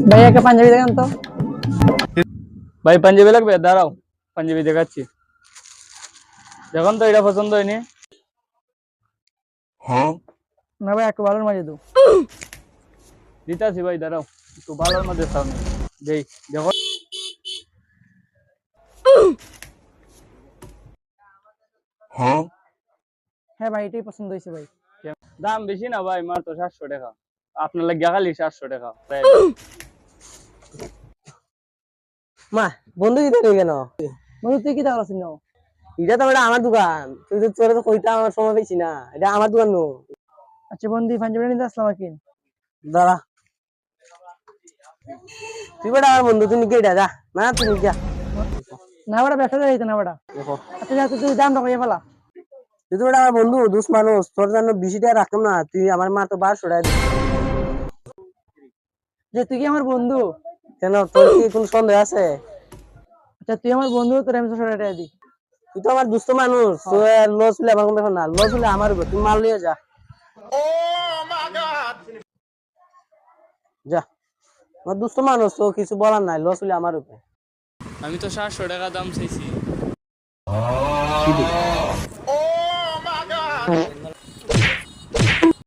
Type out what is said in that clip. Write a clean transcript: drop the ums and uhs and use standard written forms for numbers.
ভাই একটা পাঞ্জাবি দেখান তো। ভাই পাঞ্জাবি লাগবে, দাঁড়াও পাঞ্জাবি দেখাচ্ছি। দেখুন তো এটা পছন্দ হয়নি। না ভাই একটু ভালোর মাঝে দাও। দিতাছি ভাই, দাঁড়াও একটু ভালোর মধ্যে সামনে দেই। দেখো হ্যাঁ ভাই এটাই পছন্দ হয়েছে ভাই। দাম বেশি না ভাই, মাত্র 700 টাকা। আপনার লাগে খালি 700 টাকা। মা বন্ধু দিতে নেই কেন? বন্ধু তুই কি দেখাল আছিস না? এটা তো আমার দোকান, তুই তো তোর তো কইটা আমার সময় পেয়েছি না, এটা আমার দোকান নো। আচ্ছা বন্ধু পাঞ্জাবিটা নিতে আসলাম আর কি। দাঁড়া, তুই বেটা আমার বন্ধু, তুই নিকে যা না, তুই নিকে যা। না বেটা ব্যবসা যাইতে না বেটা। দেখো আচ্ছা যা তুই দামটা কইয়া ফেলা। তুই তো বেটা আমার বন্ধু, দুস মানুষ, তোর জন্য 20 টাকা রাখতাম না, তুই আমার মা তো 1200 টাকা দিবি। যে তুই কি আমার বন্ধু? কেন, তোর কি কোন সন্দেহ আছে? আচ্ছা তুই আমার বন্ধু, তোর আমি 600 টাকা দিই। তুই তো আমার দুস্থ মানুষ, তোর লস হলে আমার কোনো ব্যাপার না, লস হলে আমার উপর, তুই মাল নিয়ে যা। যা, আমার দুস্থ মানুষ, তো কিছু বলার নাই, লস হলে আমার উপর। আমি তো 700 টাকা দাম চাইছি।